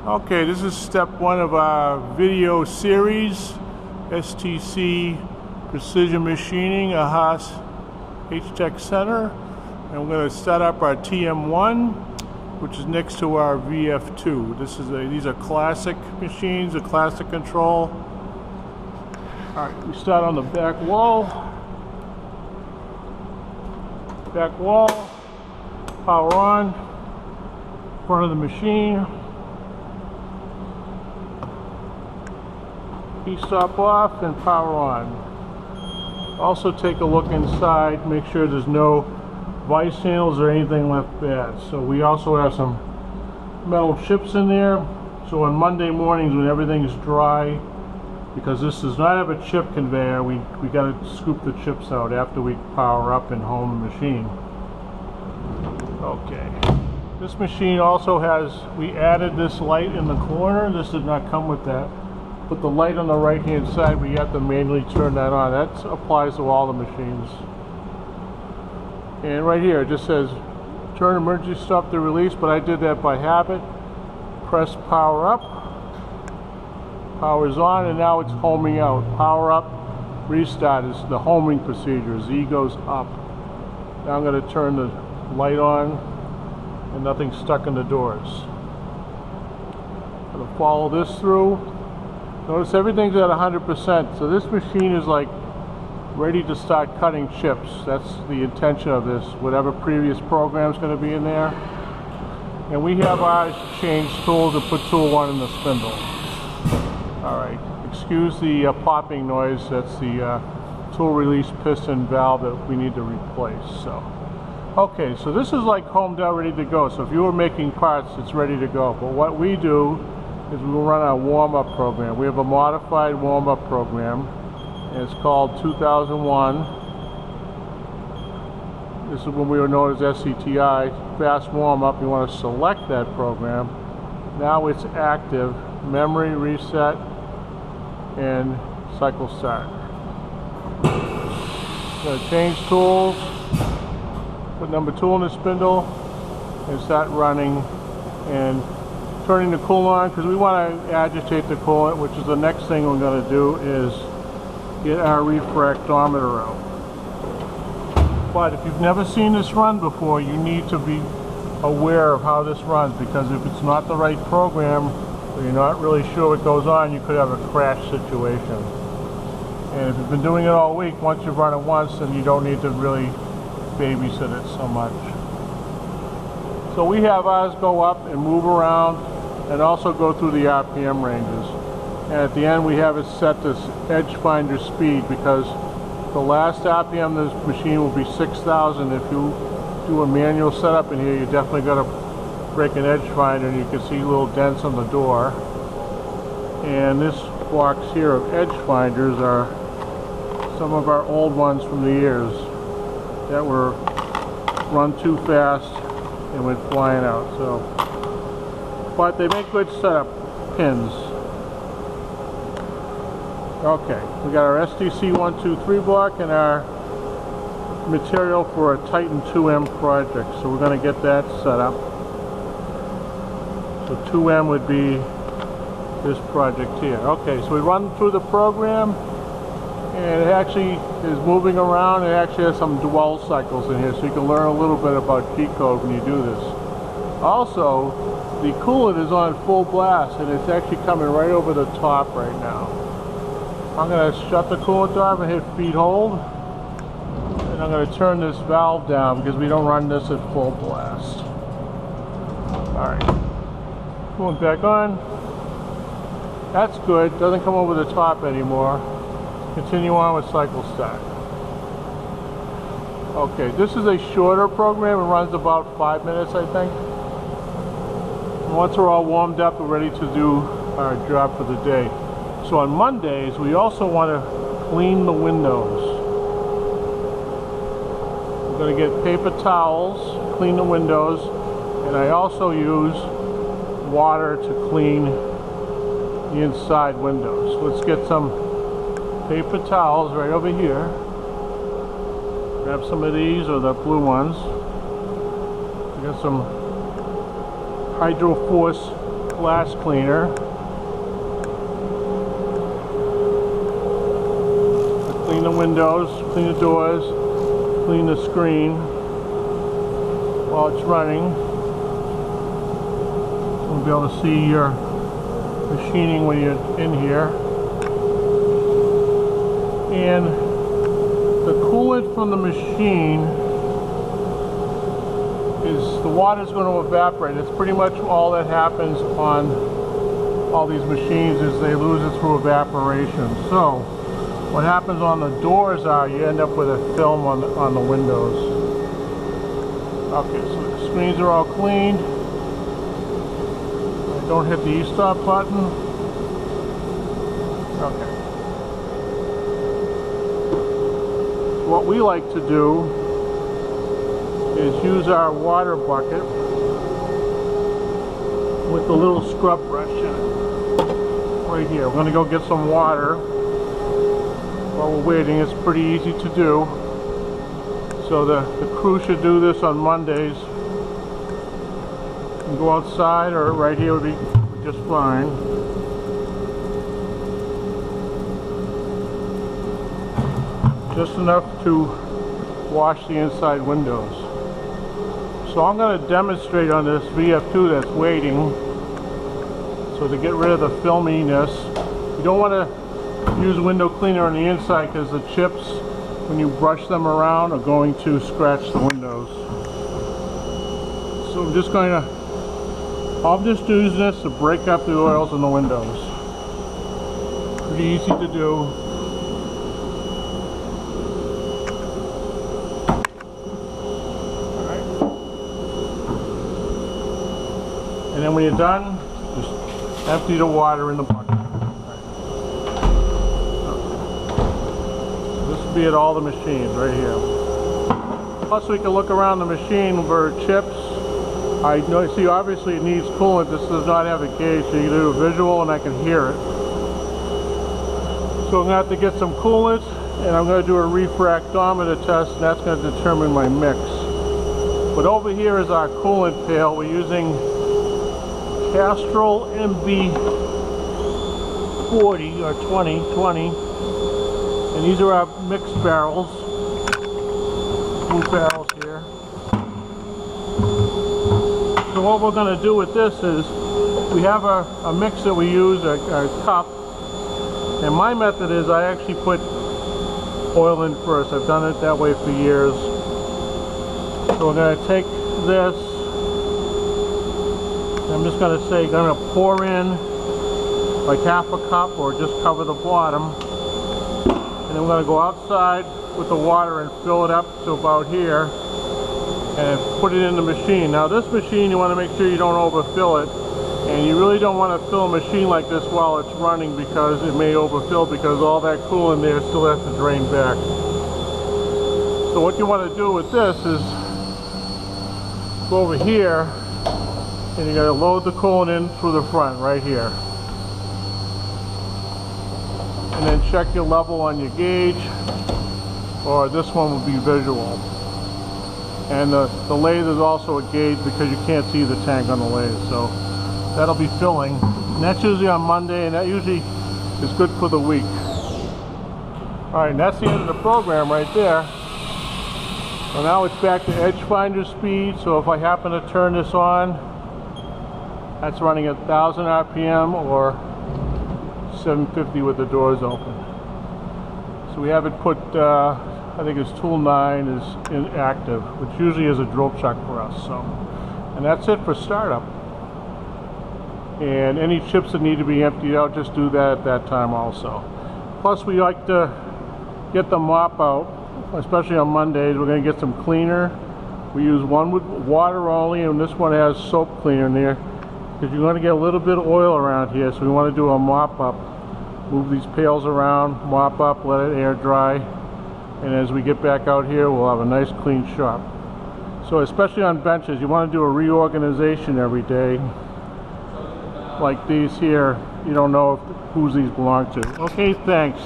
Okay, this is step one of our video series, STC Precision Machining, a Haas H-Tech Center. And we're going to set up our TM1, which is next to our VF2. These are classic machines, a classic control. Alright, we start on the back wall. Back wall, power on, front of the machine. Stop off and power on. Also take a look inside, make sure there's no vice handles or anything left bad. So we also have some metal chips in there. So on Monday mornings when everything's dry, because this does not have a chip conveyor, we got to scoop the chips out after we power up and home the machine. Okay. This machine also has, we added this light in the corner. This did not come with that. But the light on the right hand side, we have to manually turn that on. That applies to all the machines. And right here it just says turn emergency stop to release, but I did that by habit. Press power up, power's on, and now it's homing out. Power up, restart is the homing procedure. Z goes up. Now I'm going to turn the light on and nothing's stuck in the doors. I'm going to follow this through. Notice everything's at 100%, so this machine is like ready to start cutting chips. That's the intention of this, whatever previous program's going to be in there. And we have ours to change tools and put tool 1 in the spindle. Alright, excuse the popping noise. That's the tool release piston valve that we need to replace. Okay, so this is like homed out, ready to go. So if you were making parts, it's ready to go. But what we do is we will run our warm-up program. We have a modified warm-up program, and it's called 2001. This is when we were known as SCTI, fast warm-up. You want to select that program. Now it's active, memory reset, and cycle start. Going to change tools, put number 2 in the spindle, and start running, and turning the coolant on, because we want to agitate the coolant, which is the next thing we're going to do, is get our refractometer out. But if you've never seen this run before, you need to be aware of how this runs, because if it's not the right program, or you're not really sure what goes on, you could have a crash situation. And if you've been doing it all week, once you've run it once, then you don't need to really babysit it so much. So we have ours go up and move around, and also go through the RPM ranges. And at the end we have it set to edge finder speed, because the last RPM of this machine will be 6,000. If you do a manual setup in here, you definitely got to break an edge finder, and you can see little dents on the door. And this box here of edge finders are some of our old ones from the years that were run too fast and went flying out. But they make good setup pins. Okay, we got our STC 123 block and our material for a Titan 2M project. So we're going to get that set up. So 2M would be this project here. Okay, so we run through the program, and it actually is moving around. It actually has some dwell cycles in here, so you can learn a little bit about G-code when you do this. Also, the coolant is on full blast, and it's actually coming right over the top right now. I'm going to shut the coolant off and hit feed hold, and I'm going to turn this valve down because we don't run this at full blast. Alright, coolant back on. That's good, doesn't come over the top anymore. Continue on with cycle start. Okay, this is a shorter program. It runs about 5 minutes, I think. And once we're all warmed up, we're ready to do our job for the day. So on Mondays, we also want to clean the windows. We're going to get paper towels, clean the windows, and I also use water to clean the inside windows. So let's get some paper towels right over here. Grab some of these, or the blue ones. We got some Hydro Force glass cleaner. Clean the windows, clean the doors, clean the screen while it's running. You'll be able to see your machining when you're in here. And the coolant from the machine is, the water is going to evaporate. It's pretty much all that happens on all these machines is they lose it through evaporation. So what happens on the doors are you end up with a film on the windows. Okay, so the screens are all cleaned. Don't hit the e-stop button. Okay. What we like to do is use our water bucket with the little scrub brush in it. Right here. We're going to go get some water while we're waiting. It's pretty easy to do. So the crew should do this on Mondays. You can go outside or right here would be just fine. Just enough to wash the inside windows. So I'm going to demonstrate on this VF2 that's waiting. So to get rid of the filminess, you don't want to use window cleaner on the inside because the chips, when you brush them around, are going to scratch the windows. So I'm just going to, I'm just using this to break up the oils in the windows. Pretty easy to do. And then when you're done, just empty the water in the bucket. So this will be at all the machines right here. Plus we can look around the machine for chips. I know, see, obviously it needs coolant. This does not have a gauge, so you can do a visual and I can hear it. So I'm going to have to get some coolant and I'm going to do a refractometer test, and that's going to determine my mix. But over here is our coolant pail. We're using Castrol MB 40 or 20, and these are our mixed barrels, blue barrels here. So what we're going to do with this is we have a mix that we use, a cup, and my method is I actually put oil in first. I've done it that way for years. So we're going to take this, I'm just going to say, going to pour in like half a cup or just cover the bottom, and then we're going to go outside with the water and fill it up to about here and put it in the machine. Now this machine, you want to make sure you don't overfill it, and you really don't want to fill a machine like this while it's running because it may overfill, because all that coolant there still has to drain back. So what you want to do with this is go over here and you're going to load the coolant in through the front right here, and then check your level on your gauge, or this one will be visual. And the lathe is also a gauge because you can't see the tank on the lathe, so that'll be filling. And that's usually on Monday, and that usually is good for the week. Alright, and that's the end of the program right there. So now it's back to edge finder speed, so if I happen to turn this on, that's running at 1000 RPM or 750 with the doors open. So we have it put, I think it's tool 9 is inactive, which usually is a drill chuck for us. So, and that's it for startup. And any chips that need to be emptied out, just do that at that time also. Plus we like to get the mop out, especially on Mondays. We're going to get some cleaner. We use one with water only, and this one has soap cleaner in there, because you're going to get a little bit of oil around here, so we want to do a mop up. Move these pails around, mop up, let it air dry, and as we get back out here we'll have a nice clean shop. So especially on benches, you want to do a reorganization every day. Like these here, you don't know whose these belong to. Okay, thanks.